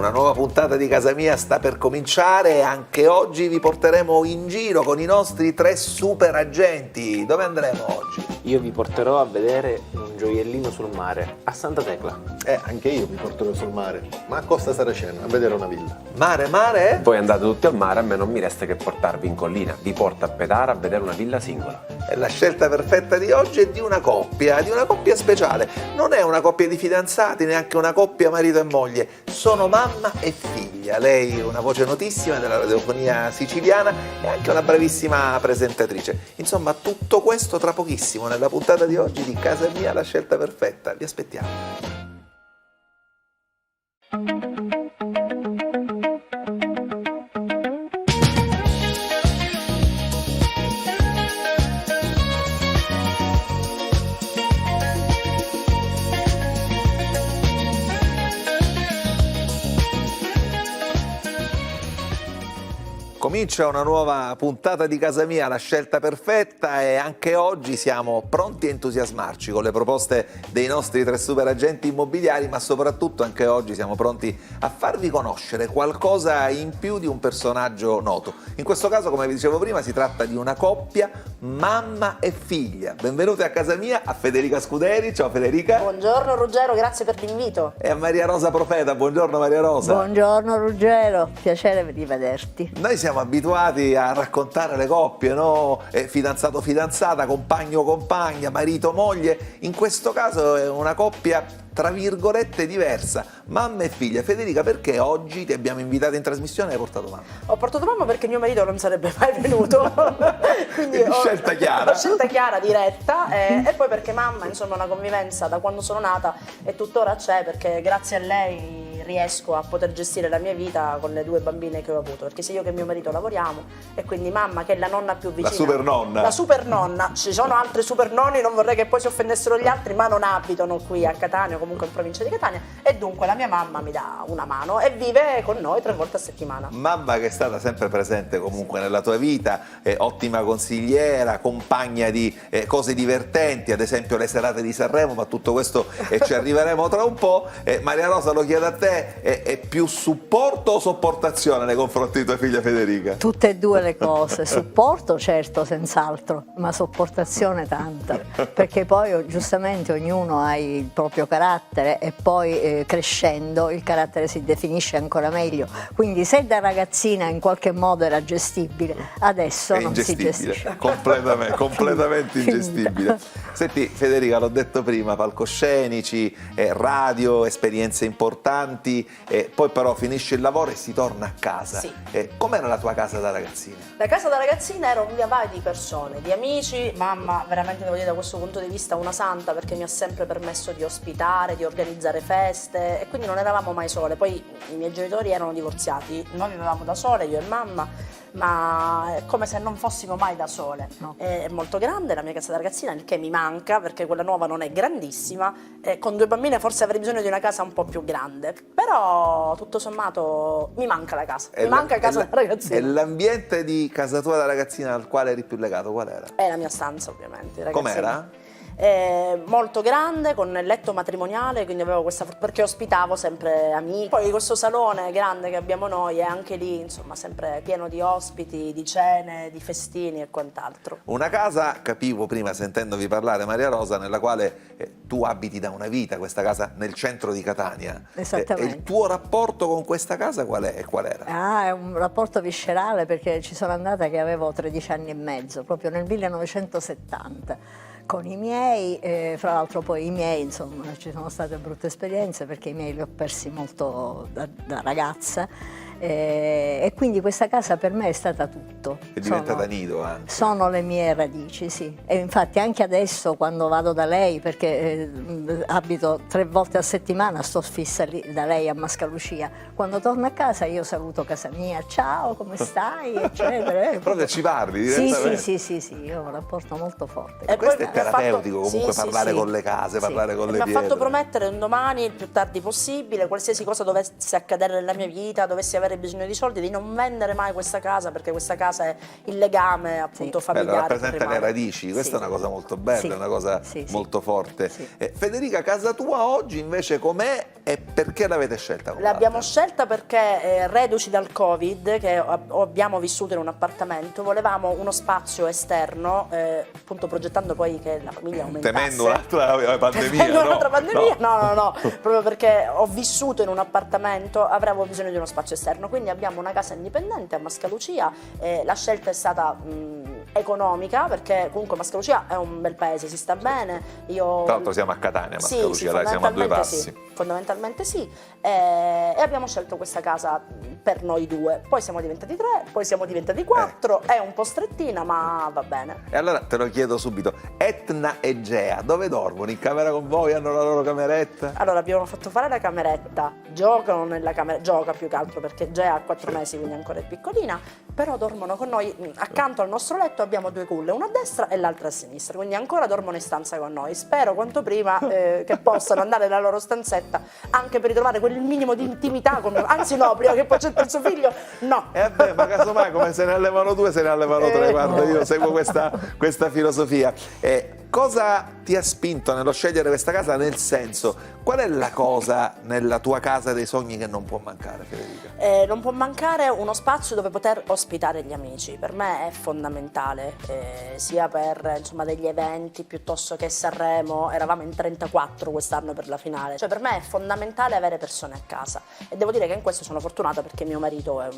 Una nuova puntata di Casa Mia sta per cominciare e anche oggi vi porteremo in giro con i nostri 3 super agenti. Dove andremo oggi? Io vi porterò a vedere un gioiellino sul mare, a Santa Tecla. Anche io vi porterò sul mare, ma a Costa Saraceno, a vedere una villa. Mare? Voi andate tutti al mare, a me non mi resta che portarvi in collina. Vi porto a Petara a vedere una villa singola. E la scelta perfetta di oggi è di una coppia speciale. Non è una coppia di fidanzati, neanche una coppia marito e moglie. Sono mamma e figlia. Lei una voce notissima della radiofonia siciliana e anche una bravissima presentatrice. Insomma, tutto questo tra pochissimo nella puntata di oggi di Casa Mia, la scelta perfetta. Vi aspettiamo. Comincia una nuova puntata di Casa Mia, la scelta perfetta, e anche oggi siamo pronti a entusiasmarci con le proposte dei nostri 3 super agenti immobiliari, ma soprattutto anche oggi siamo pronti a farvi conoscere qualcosa in più di un personaggio noto. In questo caso, come vi dicevo prima, si tratta di una coppia mamma e figlia. Benvenuti a Casa Mia a Federica Scuderi. Ciao Federica. Buongiorno Ruggero, grazie per l'invito. E a Maria Rosa Profeta. Buongiorno Maria Rosa. Buongiorno Ruggero, piacere di vederti. Noi siamo abituati a raccontare le coppie, no? Fidanzato-fidanzata, compagno-compagna, marito-moglie. In questo caso è una coppia tra virgolette diversa, mamma e figlia. Federica, perché oggi ti abbiamo invitato in trasmissione e hai portato mamma? Ho portato mamma perché mio marito non sarebbe mai venuto. Quindi scelta chiara. Scelta chiara, diretta, e poi perché mamma, insomma, una convivenza da quando sono nata e tuttora c'è, perché grazie a lei riesco a poter gestire la mia vita con le 2 bambine che ho avuto, perché sia io che mio marito lavoriamo, e quindi mamma, che è la nonna più vicina, la super nonna. La super nonna. Ci sono altri super nonni, non vorrei che poi si offendessero gli altri, ma non abitano qui a Catania, comunque in provincia di Catania, e dunque la mia mamma mi dà una mano e vive con noi 3 volte a settimana. Mamma che è stata sempre presente comunque nella tua vita, ottima consigliera, compagna di cose divertenti, ad esempio le serate di Sanremo, ma tutto questo ci arriveremo tra un po'. Maria Rosa, lo chiedo a te, è più supporto o sopportazione nei confronti di tua figlia Federica? Tutte e 2 le cose, supporto certo, senz'altro, ma sopportazione tanta, perché poi giustamente ognuno ha il proprio carattere e poi crescendo il carattere si definisce ancora meglio, quindi se da ragazzina in qualche modo era gestibile, adesso non si gestisce. Completamente ingestibile. Senti Federica, l'ho detto prima, palcoscenici, radio, esperienze importanti, poi però finisce il lavoro e si torna a casa. Sì. Com'era la tua casa da ragazzina? La casa da ragazzina era un via vai di persone, di amici. Mamma, veramente devo dire da questo punto di vista una santa, perché mi ha sempre permesso di ospitare, di organizzare feste, e quindi non eravamo mai sole. Poi i miei genitori erano divorziati, noi vivevamo da sole, io e mamma, ma è come se non fossimo mai da sole. No. È molto grande la mia casa da ragazzina, il che mi manca, perché quella nuova non è grandissima, e con 2 bambine forse avrei bisogno di una casa un po' più grande, però tutto sommato mi manca la casa, mi manca casa da ragazzina. E l'ambiente di casa tua da ragazzina al quale eri più legato, qual era? È la mia stanza, ovviamente, ragazzina. Com'era? Molto grande, con il letto matrimoniale, quindi avevo questa, perché ospitavo sempre amici. Poi questo salone grande che abbiamo noi è anche lì, insomma, sempre pieno di ospiti, di cene, di festini e quant'altro. Una casa, capivo prima sentendovi parlare Maria Rosa, nella quale tu abiti da una vita, questa casa nel centro di Catania. Esattamente. E il tuo rapporto con questa casa qual è e qual era? È un rapporto viscerale, perché ci sono andata che avevo 13 anni e mezzo, proprio nel 1970. Con i miei, fra l'altro poi i miei, insomma, ci sono state brutte esperienze perché i miei li ho persi molto da ragazza, e quindi questa casa per me è stata tutto. È diventata nido anche. Sono le mie radici, sì. E infatti anche adesso quando vado da lei, perché abito 3 volte a settimana, sto fissa lì da lei a Mascalucia, quando torno a casa io saluto casa mia, ciao, come stai, eccetera. Proprio ci parli direttamente? Sì, io ho un rapporto molto forte. E questo poi è terapeutico, fatto, comunque parlare con le case, parlare con le pietre. Mi ha fatto promettere un domani, il più tardi possibile, qualsiasi cosa dovesse accadere nella mia vita, dovessi avere avere bisogno di soldi, di non vendere mai questa casa, perché questa casa è il legame appunto familiare. rappresenta le rimane. radici, questa Sì. è una cosa molto bella, Sì. è una cosa Sì, sì. molto forte. Sì. Federica, casa tua oggi invece com'è e perché l'avete scelta? con L'abbiamo Walter? scelta perché reduci dal Covid, che abbiamo vissuto in un appartamento, volevamo uno spazio esterno, appunto progettando poi che la famiglia aumentasse. Temendo un'altra pandemia, Temendo no? un'altra pandemia? No. No, proprio perché ho vissuto in un appartamento, avremo bisogno di uno spazio esterno, quindi abbiamo una casa indipendente a Mascalucia, la scelta è stata economica, perché comunque Mascalucia è un bel paese, si sta bene. Io... Tra l'altro siamo a Catania, Sì, Mascalucia, sì, dai, siamo a due fondamentalmente passi. sì, fondamentalmente sì. E abbiamo scelto questa casa per noi due, poi siamo diventati 3, poi siamo diventati 4, è un po' strettina ma va bene. E allora te lo chiedo subito, Etna e Gea dove dormono? In camera con voi? Hanno la loro cameretta? Allora abbiamo fatto fare la cameretta, giocano nella camera, gioca più che altro perché Gea ha 4 mesi quindi ancora è piccolina, però dormono con noi, accanto al nostro letto abbiamo 2 culle, una a destra e l'altra a sinistra, quindi ancora dormono in stanza con noi. Spero quanto prima che possano andare nella loro stanzetta anche per ritrovare quel minimo di intimità con me. Anzi no, prima che poi c'è il terzo figlio, no. E vabbè, ma casomai come se ne allevano 2 se ne allevano 3, guarda, io seguo questa filosofia. Cosa ti ha spinto nello scegliere questa casa? Nel senso, qual è la cosa nella tua casa dei sogni che non può mancare, Federica? Non può mancare uno spazio dove poter ospitare gli amici, per me è fondamentale, sia per insomma, degli eventi piuttosto che Sanremo, eravamo in 34 quest'anno per la finale, cioè per me è fondamentale avere persone a casa e devo dire che in questo sono fortunata perché mio marito è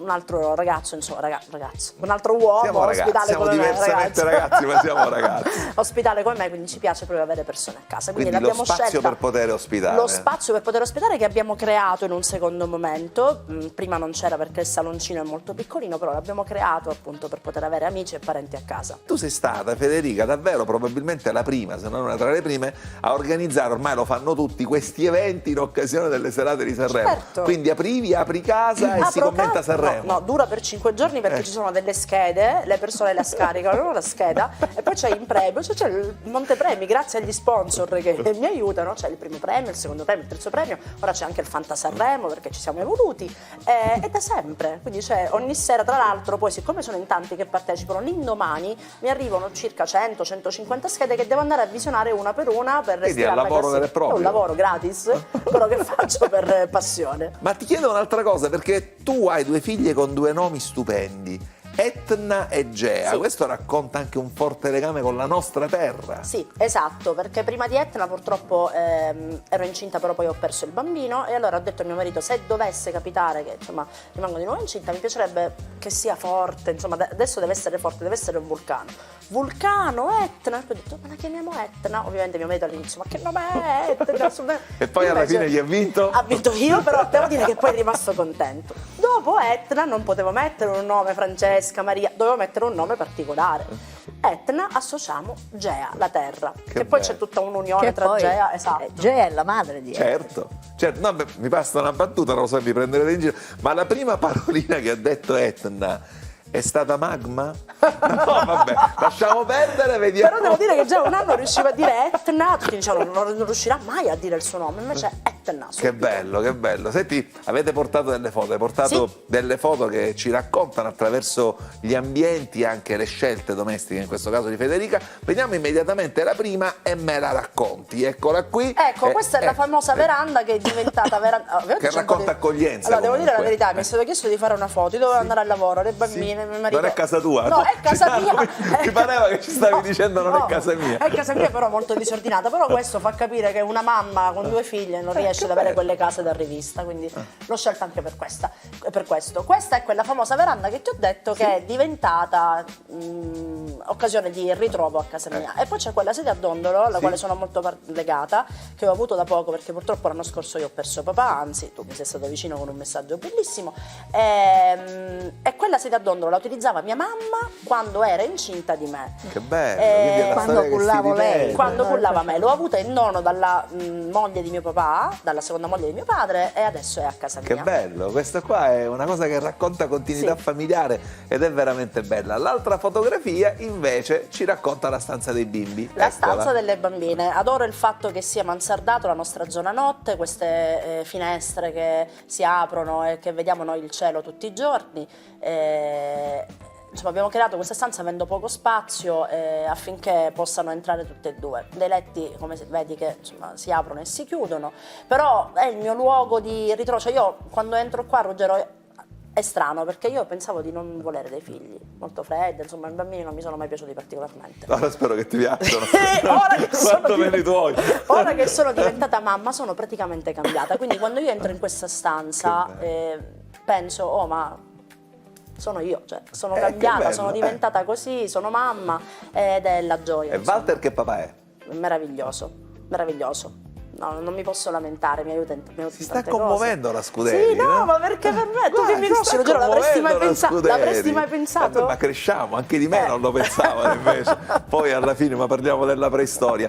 un altro ragazzo, insomma ragazzo, un altro uomo Siamo ragazzi, ospitale siamo come me, diversamente ragazzi, ma siamo ragazzi. ospitale come me, quindi ci piace proprio avere persone a casa. Quindi l'abbiamo lo spazio scelta, per poter ospitare. Lo spazio per poter ospitare che abbiamo creato in un secondo momento, prima non c'era perché il saloncino è molto piccolino, però l'abbiamo creato appunto per poter avere amici e parenti a casa. Tu sei stata, Federica, davvero probabilmente la prima, se non una tra le prime, a organizzare, ormai lo fanno tutti, questi eventi in occasione delle serate di Sanremo. Certo. Quindi apri casa e si commenta Sanremo. No, dura per 5 giorni perché ci sono delle schede, le persone la scaricano, la scheda, e poi c'è in premio, c'è il montepremi, grazie agli sponsor che mi aiutano, c'è il primo premio, il secondo premio, il terzo premio, ora c'è anche il Fanta Sanremo perché ci siamo evoluti, e da sempre, quindi c'è ogni sera, tra l'altro, poi siccome sono in tanti che partecipano, l'indomani mi arrivano circa 100-150 schede che devo andare a visionare una per una per Quindi è restare un lavoro vero e proprio. È un lavoro gratis, quello che faccio per passione. Ma ti chiedo un'altra cosa, perché tu hai 2 figlie con 2 nomi stupendi, Etna e Gea. Sì. Questo racconta anche un forte legame con la nostra terra. Sì, esatto, perché prima di Etna purtroppo ero incinta, però poi ho perso il bambino e allora ho detto a mio marito, se dovesse capitare che insomma rimango di nuovo incinta, mi piacerebbe che sia forte, insomma adesso deve essere forte, deve essere un vulcano. Vulcano, Etna, e poi ho detto, ma la chiamiamo Etna? Ovviamente mio marito all'inizio, ma che nome è Etna? E poi alla Invece, fine chi ha vinto? Ha vinto io, però devo dire che poi è rimasto contento. Dopo Etna non potevo mettere un nome Francesca, Maria, dovevo mettere un nome particolare. Etna associamo Gea, la terra, che poi bello. c'è tutta un'unione Che tra poi Gea, esatto. Gea è la madre di Certo, no, beh, mi basta una battuta, non lo so, mi prenderete in giro, ma la prima parolina che ha detto Etna è stata magma? No, vabbè, lasciamo perdere, vediamo. Però devo dire che già un anno riusciva a dire Etna, tutti dicevano non riuscirà mai a dire il suo nome, invece Etna. Che bello, che bello. Senti, avete portato delle foto, hai portato Sì. delle foto che ci raccontano attraverso gli ambienti e anche le scelte domestiche, in questo caso di Federica. Vediamo immediatamente la prima e me la racconti. Eccola qui. Ecco, questa è la famosa veranda che è diventata veranda. Che racconta accoglienza. Allora, devo dire la comunque. verità, mi è stato chiesto di fare una foto, io dovevo andare al lavoro, le bambine, mio marito. Non è casa tua? No, è casa mia. Mi pareva che ci stavi dicendo non è casa mia. È casa mia, però molto disordinata. Però questo fa capire che una mamma con 2 figlie non riesce ad avere quelle case da rivista, quindi l'ho scelta anche per questo. Questa è quella famosa veranda che ti ho detto che è diventata occasione di ritrovo a casa mia. E poi c'è quella sedia a dondolo, alla quale sono molto legata, che ho avuto da poco perché purtroppo l'anno scorso io ho perso papà, anzi tu mi sei stato vicino con un messaggio bellissimo. E quella sedia a dondolo la utilizzava mia mamma quando era incinta di me. Che bello, quindi è una quando storia che si cullavo lei. ripete. Quando cullava me, l'ho avuta in dono dalla moglie di mio papà dalla seconda moglie di mio padre e adesso è a casa mia. Che bello, questa qua è una cosa che racconta continuità Sì. familiare ed è veramente bella. L'altra fotografia invece ci racconta la stanza dei bimbi. La Eccola. stanza delle bambine. Adoro il fatto che sia mansardato, la nostra zona notte, queste finestre che si aprono e che vediamo noi il cielo tutti i giorni. Insomma, abbiamo creato questa stanza avendo poco spazio affinché possano entrare tutte e due. Dei letti, come vedi, che insomma, si aprono e si chiudono, però è il mio luogo di ritrovo. Cioè io quando entro qua, Ruggero, è strano perché io pensavo di non volere dei figli, molto freddi, insomma i bambini non mi sono mai piaciuti particolarmente. Ora spero che ti piacciono. Ora che sono Quanto meno i tuoi. Ora che sono diventata mamma sono praticamente cambiata, quindi quando io entro in questa stanza penso, oh ma sono io, cioè sono che cambiata, bello, sono diventata così, sono mamma ed è la gioia. E insomma. Walter che papà è? Meraviglioso, meraviglioso. No, non mi posso lamentare, mi aiuta in Si sta commuovendo la Scuderi. Sì, no, ma perché per me? Tu che mi conosci, Ruggero, l'avresti mai pensato? L'avresti mai pensato? Vabbè, ma cresciamo, anche di me non lo pensavano invece. Poi alla fine, ma parliamo della preistoria.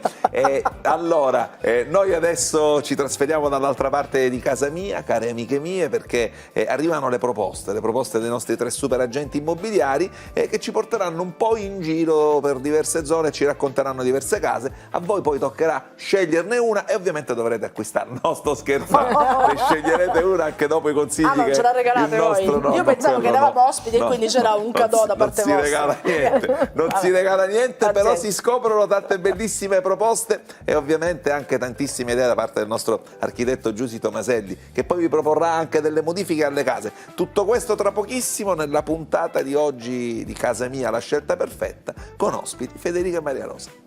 Allora, noi adesso ci trasferiamo dall'altra parte di casa mia, care amiche mie, perché arrivano le proposte dei nostri 3 super agenti immobiliari che ci porteranno un po' in giro per diverse zone, ci racconteranno diverse case. A voi poi toccherà sceglierne una e ovviamente dovrete acquistare. No, sto scherzando, ne sceglierete una anche dopo i consigli. Ah, non ce la regalate voi? Io pensavo che eravamo ospiti e quindi c'era un cadeau da parte vostra. Non si regala niente, però Pazienza. si scoprono tante bellissime proposte e ovviamente anche tantissime idee da parte del nostro architetto Giusy Tomaselli, che poi vi proporrà anche delle modifiche alle case. Tutto questo tra pochissimo nella puntata di oggi di Casa Mia, la scelta perfetta, con ospiti Federica e Maria Rosa.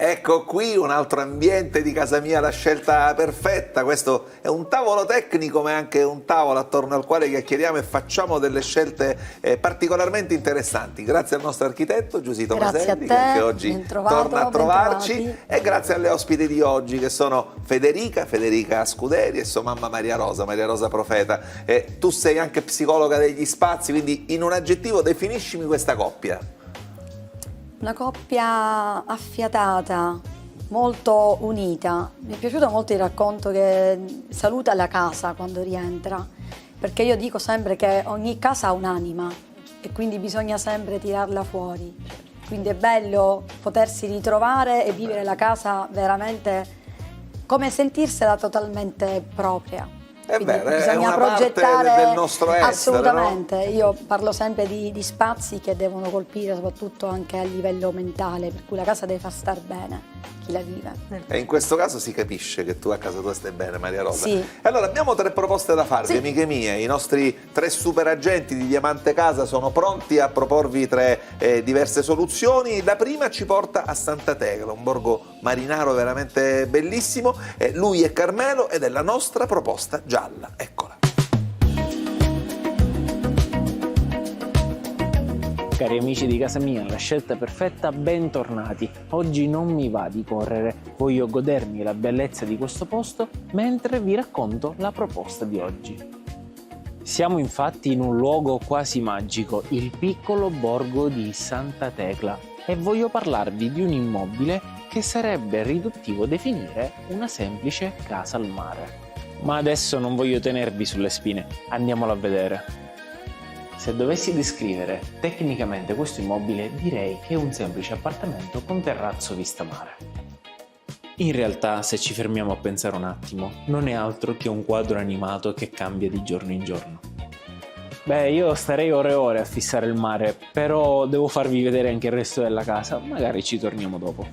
Ecco qui un altro ambiente di Casa Mia, la scelta perfetta. Questo è un tavolo tecnico ma è anche un tavolo attorno al quale chiacchieriamo e facciamo delle scelte particolarmente interessanti. Grazie al nostro architetto Giusy Tomaselli che anche oggi torna a trovarci e grazie alle ospiti di oggi che sono Federica Scuderi e sua mamma Maria Rosa Profeta. Tu sei anche psicologa degli spazi, quindi in un aggettivo definiscimi questa coppia. Una coppia affiatata, molto unita. Mi è piaciuto molto il racconto che saluta la casa quando rientra, perché io dico sempre che ogni casa ha un'anima e quindi bisogna sempre tirarla fuori. Quindi è bello potersi ritrovare e vivere la casa veramente come sentirsela totalmente propria. È Quindi vero, è bisogna una parte progettare del nostro essere, assolutamente. No? Io parlo sempre di spazi che devono colpire soprattutto anche a livello mentale, per cui la casa deve far star bene chi la vive. E in questo caso si capisce che tu a casa tua stai bene, Maria Rosa. Sì. Allora abbiamo 3 proposte da farvi, Sì. amiche mie. I nostri 3 super agenti di Diamante Casa sono pronti a proporvi 3 diverse soluzioni. La prima ci porta a Santa Tecla, un borgo marinaro veramente bellissimo. Lui è Carmelo ed è la nostra proposta gialla. Eccola. Cari amici di Casa Mia, la scelta perfetta, bentornati. Oggi non mi va di correre, voglio godermi la bellezza di questo posto mentre vi racconto la proposta di oggi. Siamo infatti in un luogo quasi magico, il piccolo borgo di Santa Tecla, e voglio parlarvi di un immobile che sarebbe riduttivo definire una semplice casa al mare. Ma adesso non voglio tenervi sulle spine, andiamolo a vedere. Se dovessi descrivere tecnicamente questo immobile, direi che è un semplice appartamento con terrazzo vista mare. In realtà, se ci fermiamo a pensare un attimo, non è altro che un quadro animato che cambia di giorno in giorno. Beh, io starei ore e ore a fissare il mare, però devo farvi vedere anche il resto della casa, magari ci torniamo dopo.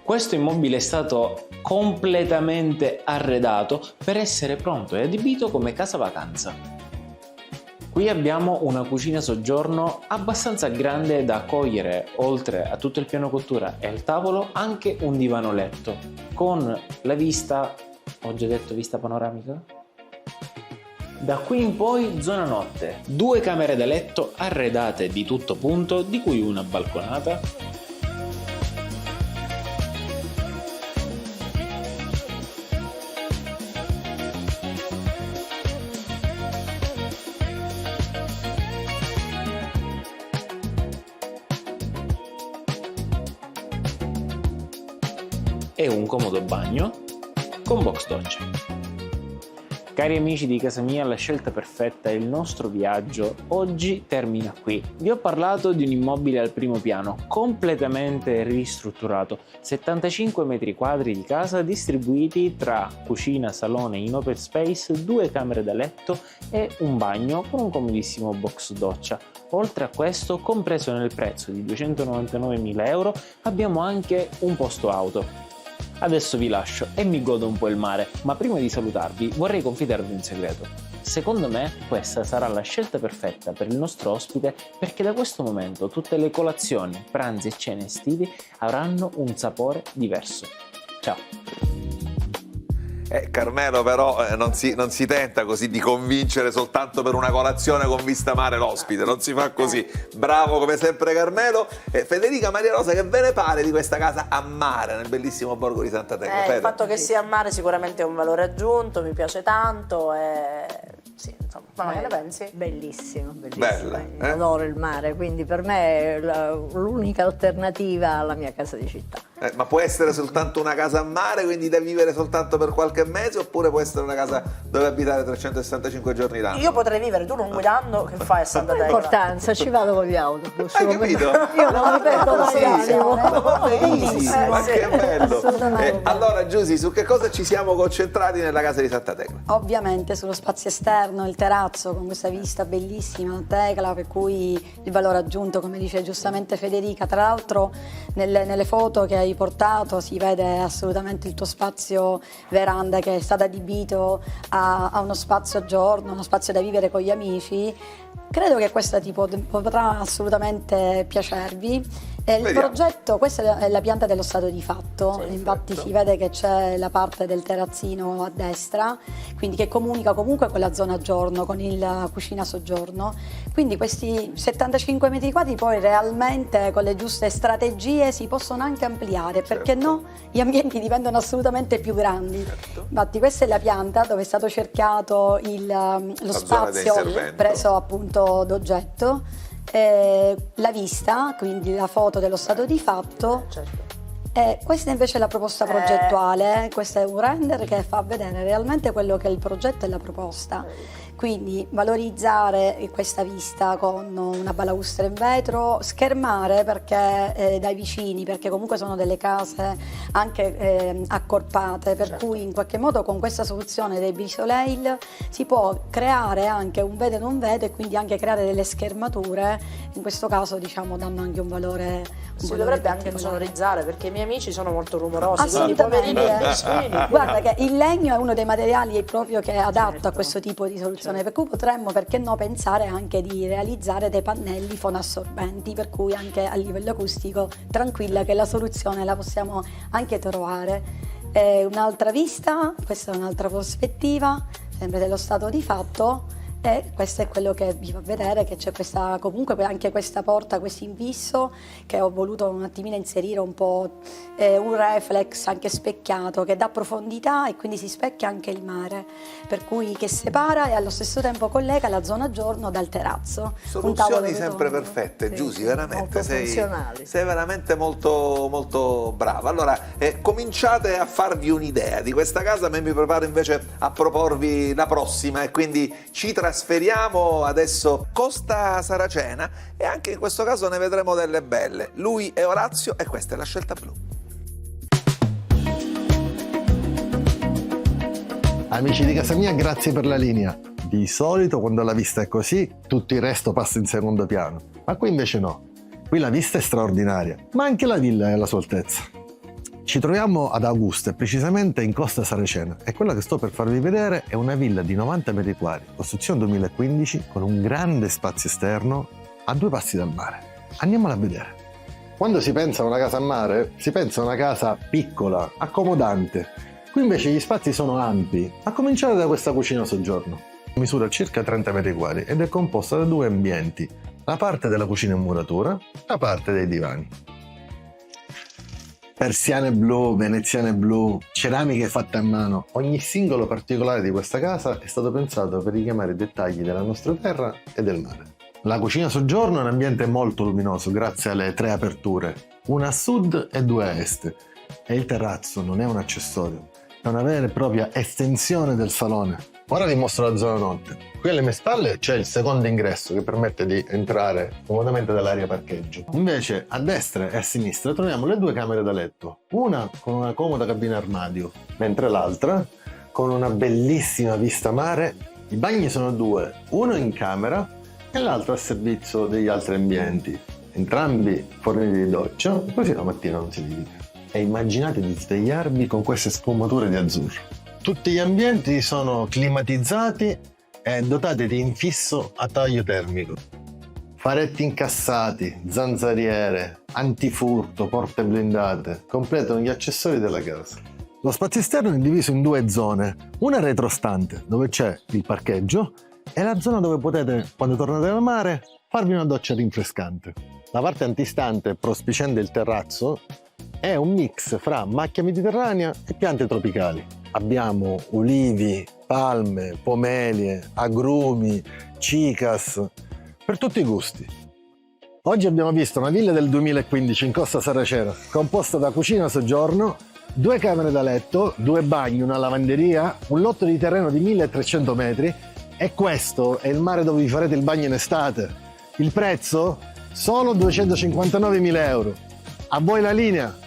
Questo immobile è stato completamente arredato per essere pronto e adibito come casa vacanza. Qui abbiamo una cucina soggiorno abbastanza grande da accogliere, oltre a tutto il piano cottura e il tavolo, anche un divano letto, con la vista, ho già detto vista panoramica? Da qui in poi zona notte, 2 camere da letto arredate di tutto punto, di cui una balconata. e un comodo bagno con box doccia. Cari amici di casa mia, la scelta perfetta, il nostro viaggio oggi termina qui. Vi ho parlato di un immobile al primo piano, completamente ristrutturato, 75 metri quadri di casa distribuiti tra cucina, salone in open space, 2 camere da letto e un bagno con un comodissimo box doccia. Oltre a questo, compreso nel prezzo di 299.000 euro, abbiamo anche un posto auto. Adesso vi lascio e mi godo un po' il mare, ma prima di salutarvi vorrei confidarvi un segreto. Secondo me questa sarà la scelta perfetta per il nostro ospite, perché da questo momento tutte le colazioni, pranzi e cene estivi avranno un sapore diverso. Ciao! Carmelo però non si tenta così di convincere soltanto per una colazione con vista mare l'ospite, non si fa così. Bravo come sempre Carmelo. Federica Maria Rosa, che ve ne pare di questa casa a mare nel bellissimo borgo di Santa Tecla? Il fatto che sia a mare sicuramente è un valore aggiunto, mi piace tanto sì, insomma, ma che ne pensi? Bellissimo, bellissimo. Bella, Adoro il mare, quindi per me è l'unica alternativa alla mia casa di città. Ma può essere soltanto una casa a mare, quindi da vivere soltanto per qualche mese, oppure può essere una casa dove abitare 365 giorni l'anno? Io potrei vivere, tu non guidando, che fai a Santa Tecla? Importanza, ci vado con gli autobus. Hai capito? Io non mi perdo mai l'animo. Ma che bello! Assolutamente. Allora Giusy, su che cosa ci siamo concentrati nella casa di Santa Tecla? Ovviamente sullo spazio esterno, il terrazzo con questa vista bellissima a Tecla, per cui il valore aggiunto, come dice giustamente Federica. Tra l'altro nelle foto che hai portato si vede assolutamente il tuo spazio veranda, che è stato adibito a uno spazio a giorno, uno spazio da vivere con gli amici. Credo che questo potrà assolutamente piacervi. Il progetto, questa è la pianta dello stato di fatto, infatti si vede che c'è la parte del terrazzino a destra, quindi che comunica comunque con la zona a giorno, con la cucina soggiorno. Quindi questi 75 metri quadri poi realmente con le giuste strategie si possono anche ampliare, perché no? Gli ambienti diventano assolutamente più grandi. Infatti questa è la pianta dove è stato cercato lo spazio preso appunto d'oggetto. La vista, quindi la foto dello stato di fatto. Questa invece è la proposta progettuale, questo è un render che fa vedere realmente quello che è il progetto e la proposta. Quindi valorizzare questa vista con una balaustra in vetro, schermare perché dai vicini, perché comunque sono delle case anche accorpate, per cui in qualche modo con questa soluzione dei bisoleil si può creare anche un vede non vede, e quindi anche creare delle schermature, in questo caso diciamo danno anche un valore. Si dovrebbe anche sonorizzare, perché i miei amici sono molto rumorosi, assolutamente. quindi poverini vicini. Guarda che il legno è uno dei materiali proprio che è adatto a questo tipo di soluzione, per cui potremmo, perché no, pensare anche di realizzare dei pannelli fonoassorbenti, per cui anche a livello acustico tranquilla che la soluzione la possiamo anche trovare. Un'altra vista, questa è un'altra prospettiva, sempre dello stato di fatto. E questo è quello che vi fa vedere, che c'è questa, comunque anche questa porta, questo invisso che ho voluto un attimino inserire un po' un reflex anche specchiato che dà profondità, e quindi si specchia anche il mare, per cui che separa e allo stesso tempo collega la zona giorno dal terrazzo. Soluzioni sempre perfette, Giusy, veramente sei veramente molto, molto brava. Allora cominciate a farvi un'idea di questa casa, ma mi preparo invece a proporvi la prossima, e quindi ci trasferiamo adesso Costa Saracena, e anche in questo caso ne vedremo delle belle. Lui è Orazio e questa è la scelta blu. Amici di casa mia, grazie per la linea. Di solito quando la vista è così, tutto il resto passa in secondo piano, ma qui invece no. Qui la vista è straordinaria, ma anche la villa è alla sua altezza. Ci troviamo ad Augusta, precisamente in Costa Saracena, e quella che sto per farvi vedere è una villa di 90 metri quadri, costruzione 2015, con un grande spazio esterno a 2 passi dal mare. Andiamola a vedere. Quando si pensa a una casa a mare, si pensa a una casa piccola, accomodante. Qui invece gli spazi sono ampi, a cominciare da questa cucina soggiorno. Misura circa 30 metri quadri ed è composta da 2 ambienti, la parte della cucina in muratura, la parte dei divani. Persiane blu, veneziane blu, ceramiche fatte a mano. Ogni singolo particolare di questa casa è stato pensato per richiamare i dettagli della nostra terra e del mare. La cucina soggiorno è un ambiente molto luminoso grazie alle 3 aperture, una a sud e 2 a est. E il terrazzo non è un accessorio, è una vera e propria estensione del salone. Ora vi mostro la zona notte. Qui alle mie spalle c'è il secondo ingresso che permette di entrare comodamente dall'area parcheggio. Invece a destra e a sinistra troviamo le due camere da letto, una con una comoda cabina armadio, mentre l'altra con una bellissima vista mare. I bagni sono due, uno in camera e l'altro a servizio degli altri ambienti, entrambi forniti di doccia, così la mattina non si litiga. E immaginate di svegliarvi con queste sfumature di azzurro. Tutti gli ambienti sono climatizzati e dotati di infisso a taglio termico. Faretti incassati, zanzariere, antifurto, porte blindate, completano gli accessori della casa. Lo spazio esterno è diviso in due zone, una retrostante dove c'è il parcheggio e la zona dove potete, quando tornate dal mare, farvi una doccia rinfrescante. La parte antistante, prospiciente il terrazzo, è un mix fra macchia mediterranea e piante tropicali. Abbiamo ulivi, palme, pomelie, agrumi, cicas, per tutti i gusti. Oggi abbiamo visto una villa del 2015 in Costa Saraceno, composta da cucina soggiorno, 2 camere da letto, 2 bagni, una lavanderia, un lotto di terreno di 1300 metri e questo è il mare dove vi farete il bagno in estate. Il prezzo? Solo 259.000 euro. A voi la linea!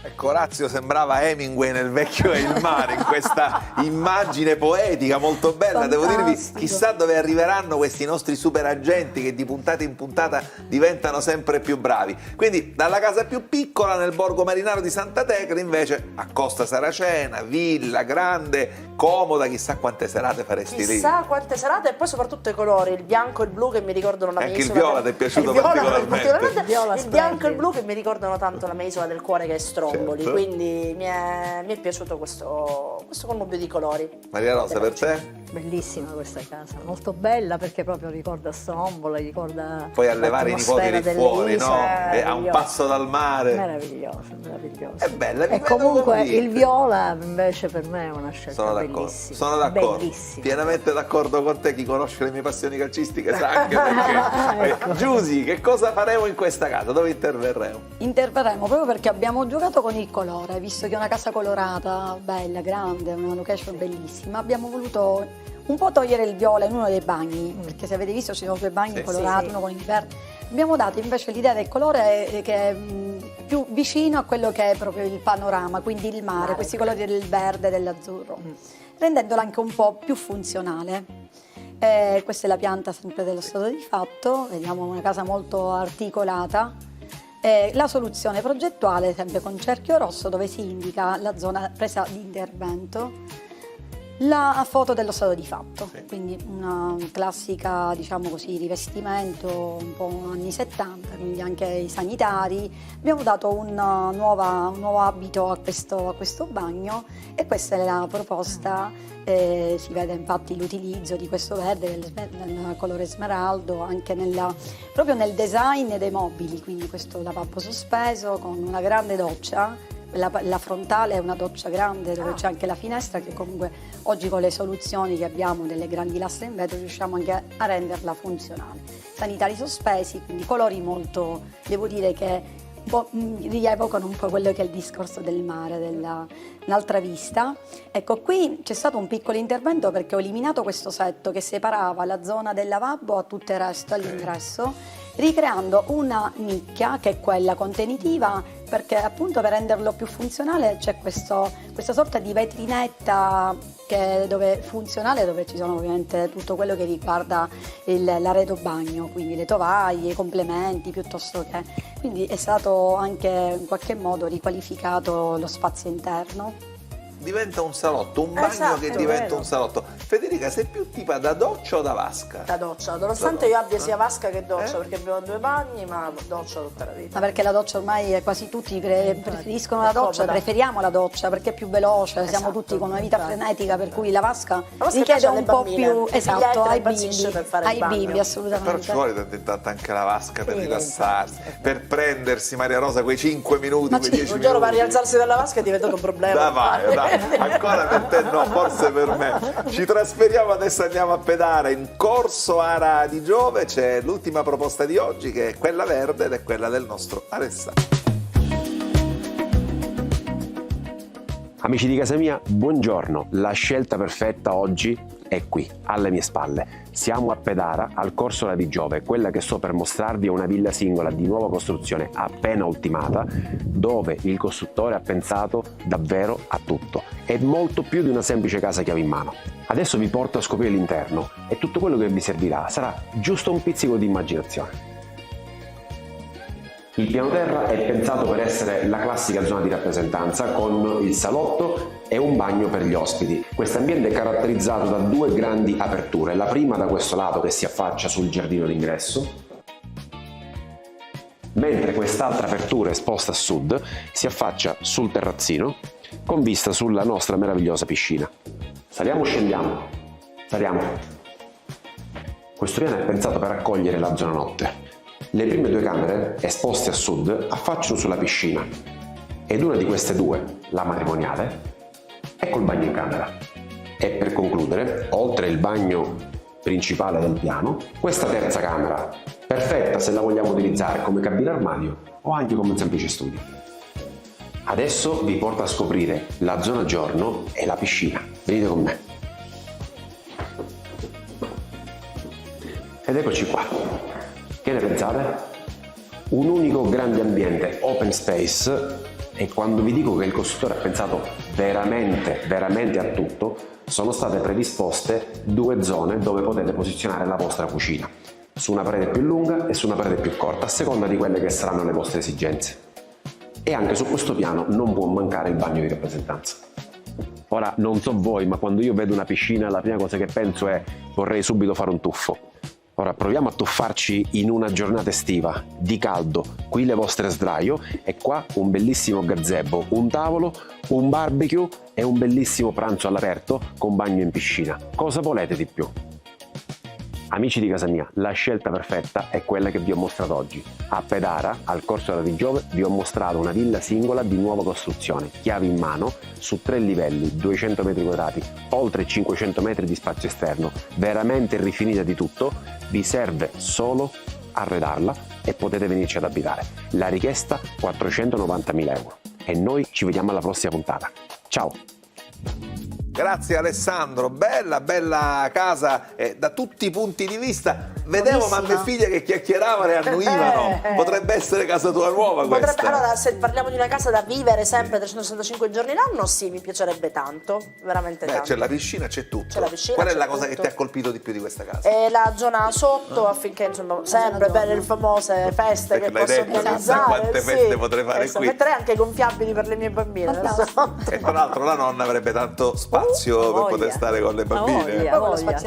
Ecco, Orazio sembrava Hemingway nel Vecchio e il mare, in questa immagine poetica molto bella. Devo dirvi, chissà dove arriveranno questi nostri super agenti che di puntata in puntata diventano sempre più bravi. Quindi dalla casa più piccola nel borgo marinaro di Santa Tecla invece a Costa Saracena, villa grande, comoda, chissà quante serate faresti lì. Chissà quante serate e poi soprattutto i colori, il bianco e il blu che mi ricordano la mia Anche il isola. viola ti è piaciuto particolarmente. Il bianco e il blu che mi ricordano tanto la mia isola del cuore che è Stromboli, Certo. quindi mi è piaciuto questo connubio di colori. Maria Rosa, per te? Bellissima questa casa, molto bella perché proprio ricorda Stromboli, ricorda Poi allevare i nipoti lì fuori, no? E a un passo dal mare. Meraviglioso, meraviglioso. È bella, vi E vedo comunque convinta. il viola invece per me è una scelta Sono d'accordo, bellissima. sono d'accordo, Bellissima. pienamente d'accordo con te. Chi conosce le mie passioni calcistiche sa anche perché. Giusy, che cosa faremo in questa casa? Dove interverremo? Interverremo proprio perché abbiamo giocato con il colore, visto che è una casa colorata, bella, grande, una location bellissima. Abbiamo voluto un po' togliere il viola in uno dei bagni, perché se avete visto ci sono 2 bagni colorati, uno con il verde. Abbiamo dato invece l'idea del colore che è più vicino a quello che è proprio il panorama, quindi il mare, questi colori del verde e dell'azzurro, rendendola anche un po' più funzionale. Questa è la pianta sempre dello stato di fatto, vediamo una casa molto articolata. La soluzione progettuale sempre con cerchio rosso dove si indica la zona presa di intervento. La foto dello stato di fatto, quindi una classica, diciamo così, rivestimento un po' anni 70, quindi anche i sanitari. Abbiamo dato un nuovo abito a questo bagno e questa è la proposta. Si vede infatti l'utilizzo di questo verde del colore smeraldo anche proprio nel design dei mobili, quindi questo lavabo sospeso con una grande doccia. La frontale è una doccia grande dove c'è anche la finestra che comunque oggi con le soluzioni che abbiamo delle grandi lastre in vetro riusciamo anche a renderla funzionale. Sanitari sospesi, quindi colori molto, devo dire che un po' rievocano un po' quello che è il discorso del mare, un'altra vista. Ecco, qui c'è stato un piccolo intervento perché ho eliminato questo setto che separava la zona del lavabo a tutto il resto all'ingresso, ricreando una nicchia che è quella contenitiva, perché appunto per renderlo più funzionale c'è questa sorta di vetrinetta funzionale dove ci sono ovviamente tutto quello che riguarda l'arredo bagno, quindi le tovaglie, i complementi piuttosto che. Quindi è stato anche in qualche modo riqualificato lo spazio interno. Diventa un salotto, un bagno che diventa un salotto. Federica, sei più tipa da doccia o da vasca? Da doccia, nonostante io abbia sia vasca che doccia, perché abbiamo 2 bagni, ma doccia tutta la vita. Ma perché la doccia ormai quasi tutti preferiscono la doccia, preferiamo la doccia perché è più veloce, siamo tutti con una vita frenetica, per cui la vasca richiede un po' più, esatto, ai bimbi assolutamente. Però ci vuole tanto in tanto anche la vasca per rilassarsi, per prendersi, Maria Rosa, quei 5 minuti, quei 10 minuti. Un giorno per rialzarsi dalla vasca è diventato un problema. Dai, ancora per te no, forse per me. Ci trasferiamo adesso, andiamo a pedare in Corso Ara di Giove. C'è l'ultima proposta di oggi che è quella verde ed è quella del nostro Alessandro. Amici di casa mia, buongiorno. La scelta perfetta oggi è qui, alle mie spalle. Siamo a Pedara, al Corsola di Giove. Quella che sto per mostrarvi è una villa singola di nuova costruzione appena ultimata, dove il costruttore ha pensato davvero a tutto. È molto più di una semplice casa chiave in mano. Adesso vi porto a scoprire l'interno e tutto quello che vi servirà sarà giusto un pizzico di immaginazione. Il piano terra è pensato per essere la classica zona di rappresentanza con il salotto e un bagno per gli ospiti. Questo ambiente è caratterizzato da due grandi aperture, la prima da questo lato che si affaccia sul giardino d'ingresso, mentre quest'altra apertura esposta a sud si affaccia sul terrazzino con vista sulla nostra meravigliosa piscina. Saliamo o scendiamo? Saliamo. Questo piano è pensato per accogliere la zona notte. Le prime due camere, esposte a sud, affacciano sulla piscina ed una di queste due, la matrimoniale, è col bagno in camera. E per concludere, oltre il bagno principale del piano, questa terza camera, perfetta se la vogliamo utilizzare come cabina armadio o anche come un semplice studio. Adesso vi porto a scoprire la zona giorno e la piscina. Venite con me. Ed eccoci qua. Che ne pensate? Un unico grande ambiente, open space, e quando vi dico che il costruttore ha pensato veramente a tutto, sono state predisposte due zone dove potete posizionare la vostra cucina, su una parete più lunga e su una parete più corta, a seconda di quelle che saranno le vostre esigenze. E anche su questo piano non può mancare il bagno di rappresentanza. Ora, non so voi, ma quando io vedo una piscina la prima cosa che penso è vorrei subito fare un tuffo. Ora proviamo a tuffarci in una giornata estiva, di caldo, qui le vostre sdraio e qua un bellissimo gazebo, un tavolo, un barbecue e un bellissimo pranzo all'aperto con bagno in piscina. Cosa volete di più? Amici di casa mia, la scelta perfetta è quella che vi ho mostrato oggi. A Pedara, al Corsola di Giove, vi ho mostrato una villa singola di nuova costruzione, chiave in mano, su 3 livelli, 200 metri quadrati, oltre 500 metri di spazio esterno, veramente rifinita di tutto. Vi serve solo arredarla e potete venirci ad abitare. La richiesta 490.000 euro. E noi ci vediamo alla prossima puntata. Ciao! Grazie Alessandro, bella casa da tutti i punti di vista. Vedevo mamma e figlia che chiacchieravano e annuivano. Potrebbe essere casa tua nuova questa. Allora, se parliamo di una casa da vivere sempre 365 giorni l'anno, sì, mi piacerebbe tanto, veramente tanto. C'è la piscina, c'è tutto. C'è la piscina, Qual è c'è la cosa tutto. che ti ha colpito di più di questa casa? La zona sotto, affinché insomma sempre per le famose feste Perché che l'hai posso detto, chissà organizzare. quante feste potrei fare qui. Metterei anche gonfiabili per le mie bambine. E tra l'altro la nonna avrebbe tanto spazio per poter stare con le bambine.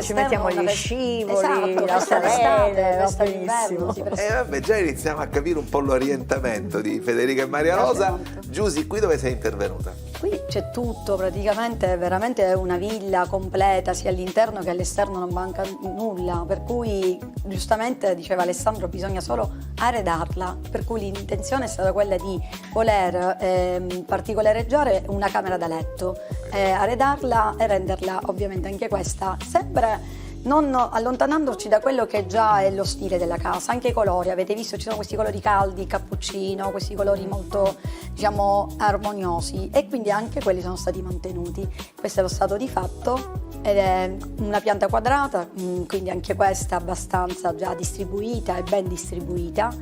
Ci mettiamo gli scivoli, esatto, la questa è salele, va l'estate, benissimo. E vabbè, già iniziamo a capire un po' l'orientamento di Federica e Maria Rosa. Giusy, qui dove sei intervenuta? Qui c'è tutto, praticamente veramente è una villa completa, sia all'interno che all'esterno non manca nulla, per cui giustamente diceva Alessandro bisogna solo arredarla, per cui l'intenzione è stata quella di voler particolareggiare una camera da letto, arredarla e renderla ovviamente anche questa sempre non allontanandoci da quello che già è lo stile della casa, anche i colori, avete visto ci sono questi colori caldi, cappuccino, questi colori molto diciamo armoniosi e quindi anche quelli sono stati mantenuti. Questo è lo stato di fatto ed è una pianta quadrata, quindi anche questa abbastanza già distribuita e ben distribuita.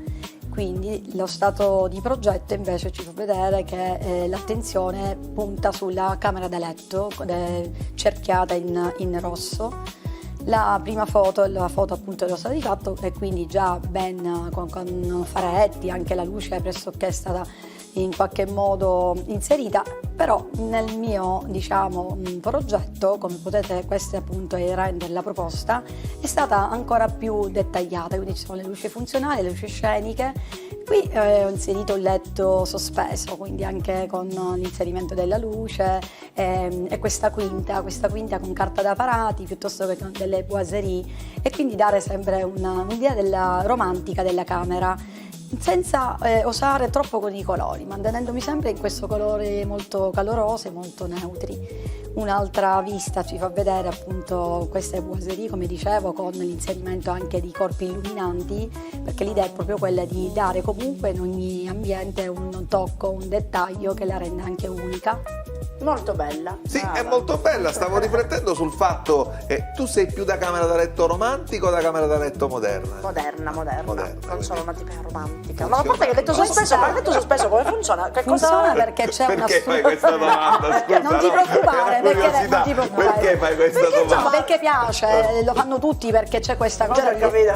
Quindi lo stato di progetto invece ci fa vedere che l'attenzione punta sulla camera da letto cerchiata in rosso. La prima foto è la foto appunto dello stato di fatto e quindi già ben con faretti, anche la luce pressoché è stata in qualche modo inserita, però nel mio diciamo progetto, come potete, questa appunto è il render, la proposta è stata ancora più dettagliata, quindi ci sono le luci funzionali, le luci sceniche. Qui ho inserito un letto sospeso, quindi anche con l'inserimento della luce e questa quinta con carta da parati piuttosto che con delle boiserie e quindi dare sempre un'idea della romantica della camera senza osare troppo con i colori, mantenendomi sempre in questo colore molto caloroso e molto neutri. Un'altra vista ci fa vedere appunto queste boiserie, come dicevo, con l'inserimento anche di corpi illuminanti, perché l'idea è proprio quella di dare comunque in ogni ambiente un tocco, un dettaglio che la rende anche unica. Molto bella. Sì, brava. è molto bella, stavo riflettendo sul fatto tu sei più da camera da letto romantica o da camera da letto moderna? Moderna. Non quindi sono una tipa romantica. funziona. Ma a parte che ho detto sospeso, ma il letto sospeso come funziona? Che Funziona cosa... perché c'è una Perché fai questa domanda? Scusa, Non ti preoccupare, è una perché curiosità. non ti preoccupare. Perché fai questa Perché, domanda? insomma, perché piace, lo fanno tutti perché c'è questa cosa. Già l'ho capito.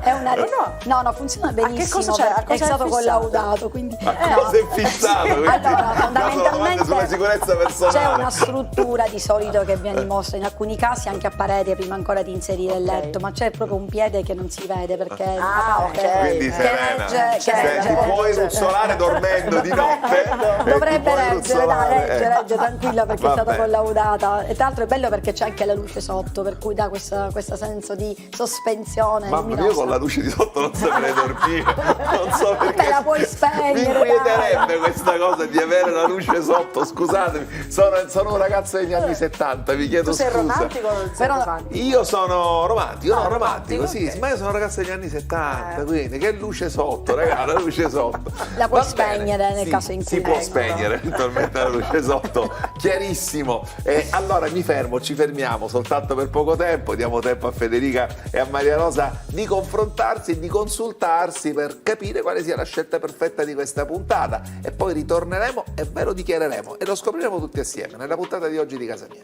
È una no, funziona benissimo. che cosa c'è? A cosa È stato è fissato? collaudato, quindi Ma cosa è fissato? Quindi, allora, sono domande fondamentalmente sulla sicurezza personale. c'è una struttura di solito che viene imposta in alcuni casi anche a parete prima ancora di inserire il letto, ma c'è proprio un piede che non si vede perché è una parte ok. Quindi che Serena, regge, senti, puoi ruzzolare dormendo di notte? Dovrebbe Puoi reggere, ruzzolare, regge tranquilla perché è stata Vabbè. collaudata. E tra l'altro è bello perché c'è anche la luce sotto, per cui dà questo senso di sospensione Mamma mia, io luminosa. con la luce di sotto non saprei dormire, non so perché. Te la puoi spegnere, Mi inquietarebbe questa cosa di avere la luce sotto, scusatemi, sono un ragazzo degli anni 70, vi chiedo Tu sei scusa. romantico o non sei Però- romantico? Io sono romantico, no, romantico, romantico, sì, ok. ma io sono un ragazzo degli anni 70, quindi che luce sotto, ragazzi, la luce sotto. La puoi Va bene, spegnere nel sì, caso in cui si può vengono. spegnere eventualmente la luce sotto, chiarissimo. Allora mi fermo, ci fermiamo soltanto per poco tempo, diamo tempo a Federica e a Maria Rosa di confrontarsi e di consultarsi per capire quale sia la scelta perfetta di questa puntata e poi ritorneremo e ve lo dichiareremo e lo scopriremo tutti assieme nella puntata di oggi di Casa Mia.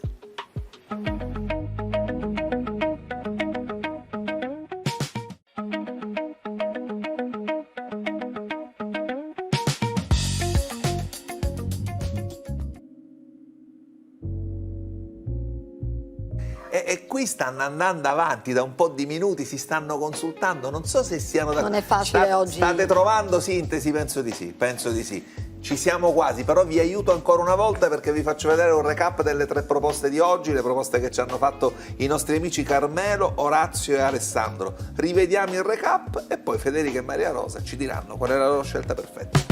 E qui stanno andando avanti da un po' di minuti, si stanno consultando, non so se siano Non è facile oggi. State trovando sintesi? Penso di sì. Ci siamo quasi, però vi aiuto ancora una volta perché vi faccio vedere un recap delle 3 proposte di oggi, le proposte che ci hanno fatto i nostri amici Carmelo, Orazio e Alessandro. Rivediamo il recap e poi Federica e Maria Rosa ci diranno qual è la loro scelta perfetta.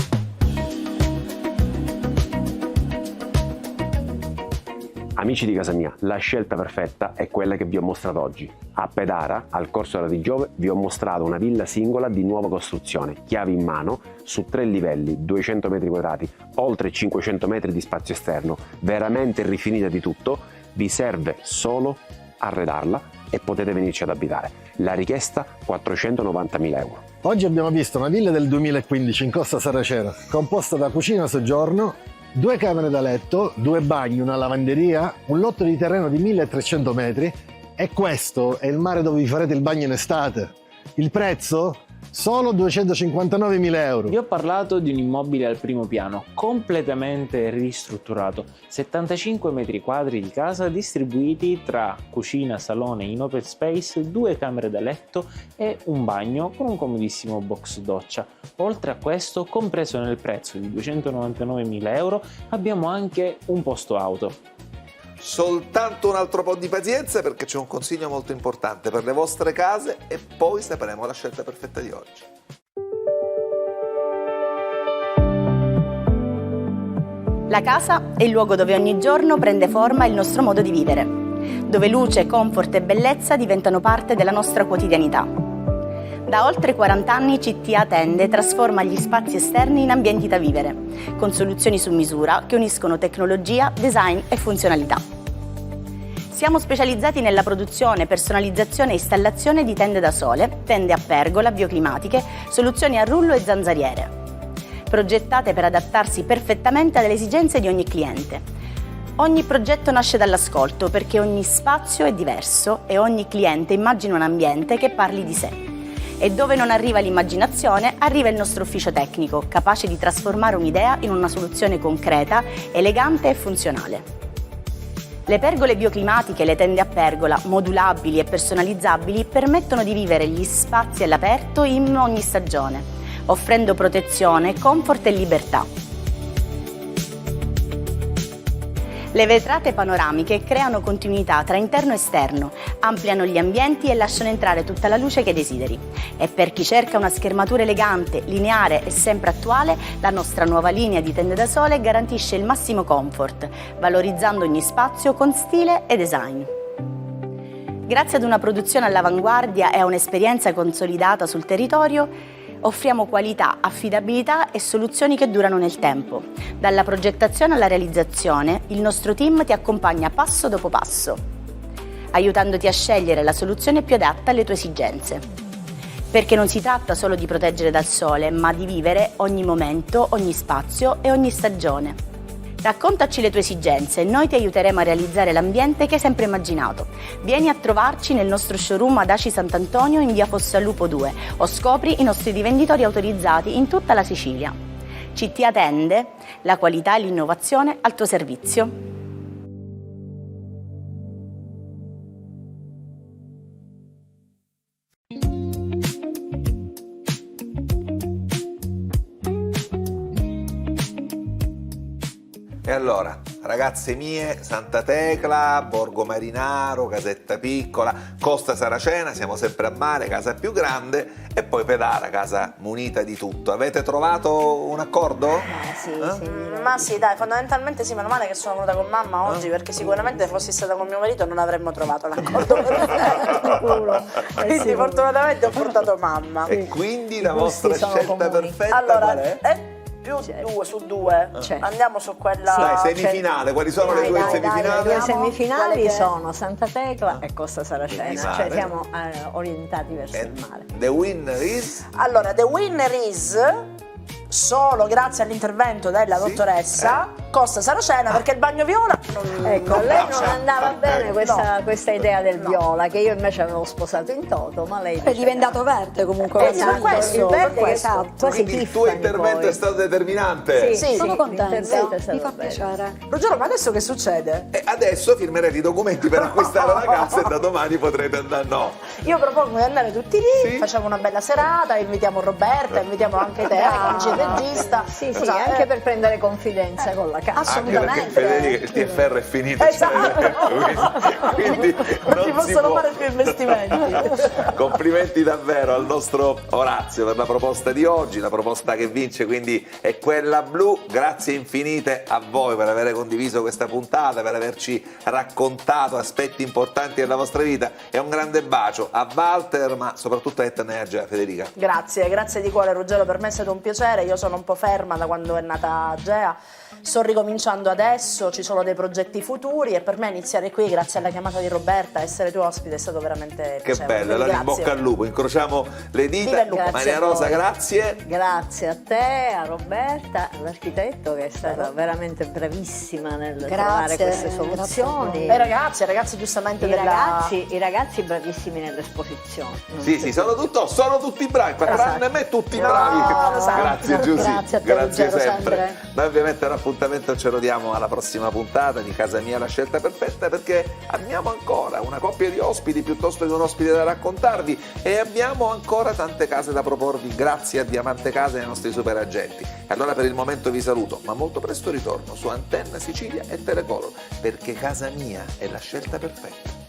Amici di Casa Mia, la scelta perfetta è quella che vi ho mostrato oggi. A Pedara, al Corso della di Giove, vi ho mostrato una villa singola di nuova costruzione, chiavi in mano, su 3 livelli, 200 metri quadrati, oltre 500 metri di spazio esterno, veramente rifinita di tutto. Vi serve solo arredarla e potete venirci ad abitare. La richiesta 490.000 euro. Oggi abbiamo visto una villa del 2015 in Costa Saracena, composta da cucina soggiorno, 2 camere da letto, 2 bagni, una lavanderia, un lotto di terreno di 1300 metri e questo è il mare dove vi farete il bagno in estate. Il prezzo? Solo 259.000 euro. Vi ho parlato di un immobile al primo piano, completamente ristrutturato, 75 metri quadri di casa distribuiti tra cucina, salone in open space, 2 camere da letto e un bagno con un comodissimo box doccia. Oltre a questo, compreso nel prezzo di 299.000 euro, abbiamo anche un posto auto. Soltanto un altro po' di pazienza perché c'è un consiglio molto importante per le vostre case e poi sapremo la scelta perfetta di oggi. La casa è il luogo dove ogni giorno prende forma il nostro modo di vivere, dove luce, comfort e bellezza diventano parte della nostra quotidianità. Da oltre 40 anni CTA Tende trasforma gli spazi esterni in ambienti da vivere, con soluzioni su misura che uniscono tecnologia, design e funzionalità. Siamo specializzati nella produzione, personalizzazione e installazione di tende da sole, tende a pergola, bioclimatiche, soluzioni a rullo e zanzariere, progettate per adattarsi perfettamente alle esigenze di ogni cliente. Ogni progetto nasce dall'ascolto perché ogni spazio è diverso e ogni cliente immagina un ambiente che parli di sé. E dove non arriva l'immaginazione, arriva il nostro ufficio tecnico, capace di trasformare un'idea in una soluzione concreta, elegante e funzionale. Le pergole bioclimatiche e le tende a pergola, modulabili e personalizzabili, permettono di vivere gli spazi all'aperto in ogni stagione, offrendo protezione, comfort e libertà. Le vetrate panoramiche creano continuità tra interno e esterno, ampliano gli ambienti e lasciano entrare tutta la luce che desideri. E per chi cerca una schermatura elegante, lineare e sempre attuale, la nostra nuova linea di tende da sole garantisce il massimo comfort, valorizzando ogni spazio con stile e design. Grazie ad una produzione all'avanguardia e a un'esperienza consolidata sul territorio, Offriamo qualità, affidabilità e soluzioni che durano nel tempo. Dalla progettazione alla realizzazione, il nostro team ti accompagna passo dopo passo, aiutandoti a scegliere la soluzione più adatta alle tue esigenze. Perché non si tratta solo di proteggere dal sole, ma di vivere ogni momento, ogni spazio e ogni stagione. Raccontaci le tue esigenze e noi ti aiuteremo a realizzare l'ambiente che hai sempre immaginato. Vieni a trovarci nel nostro showroom ad Aci Sant'Antonio in via Fossalupo 2 o scopri i nostri rivenditori autorizzati in tutta la Sicilia. CT Attende, la qualità e l'innovazione al tuo servizio. E allora, ragazze mie, Santa Tecla, Borgo Marinaro, Casetta Piccola, Costa Saracena, siamo sempre a mare, casa più grande, e poi Pedara, casa munita di tutto. Avete trovato un accordo? Sì, Ma sì, dai, fondamentalmente sì, meno male che sono venuta con mamma oggi, perché sicuramente se fossi stata con mio marito non avremmo trovato l'accordo perfetto. Quindi fortunatamente ho portato mamma. E quindi la I gusti vostra sono scelta comuni. perfetta Allora, qual è? più Certo. 2 su 2. Certo. Andiamo su quella. Dai, semifinale, quali sono le Dai, due dai, semifinali? le semifinali Quelle che- sono Santa Tecla e Costa Saracena, Quindi cioè mare. siamo orientati verso E il mare. the winner is? Allora, the winner is, solo grazie all'intervento della Sì? dottoressa, Costa Saracena, perché il bagno viola non Ecco, a lei non andava bene No. questa idea del viola, che io invece avevo sposato in toto, ma lei È diventato verde comunque. Esatto, per questo, il verde per che questo. esatto, quasi Quindi il tuo Tiffany intervento poi. è stato determinante. Sì, Sono contenta, l'intervento è stato mi fa bello. piacere. Ruggero, ma adesso che succede? E adesso firmerete i documenti per acquistare la casa e da domani potrete andare. No. Io propongo di andare tutti lì, Sì. facciamo una bella serata, invitiamo Roberta, invitiamo anche te, anche il regista. Sì, sì, Esatto, anche per prendere confidenza con la casa. Anche perché Assolutamente. Federica il TFR è finito. Esatto. Quindi Non si possono può. fare più investimenti. Complimenti davvero al nostro Orazio per la proposta di oggi, la proposta che vince quindi è quella blu. Grazie infinite a voi per aver condiviso questa puntata, per averci raccontato aspetti importanti della vostra vita, e un grande bacio a Walter, ma soprattutto a Etna e a Gea. Federica. Grazie di cuore Ruggero, per me è stato un piacere, io sono un po' ferma da quando è nata Gea, sto ricominciando adesso, ci sono dei progetti futuri e per me iniziare qui, grazie alla chiamata di Roberta, essere tuo ospite è stato veramente Che piacevole. bello, allora in Grazie. bocca al lupo, incrociamo le Viva dita. il lupo. Maria a Rosa, voi. grazie. Grazie a te, a Roberta, all'architetto che è stata veramente bravissima nel trovare queste grazie a soluzioni. E ragazzi giustamente I ragazzi bravissimi nell'esposizione. Sì, sono tutti bravi, tranne me tutti bravi. esatto. Grazie Giusy, Grazie a te, Ruggero, sempre. Noi ovviamente l'appuntamento ce lo diamo alla prossima puntata di Casa Mia, la scelta perfetta, perché abbiamo ancora una coppia di ospiti piuttosto che un ospite da raccontarvi, e abbiamo ancora tante case da proporvi grazie a Diamante Casa e ai nostri super agenti. Allora per il momento vi saluto, ma molto presto ritorno su Antenna Sicilia e Telecolor, perché Casa Mia è la scelta perfetta.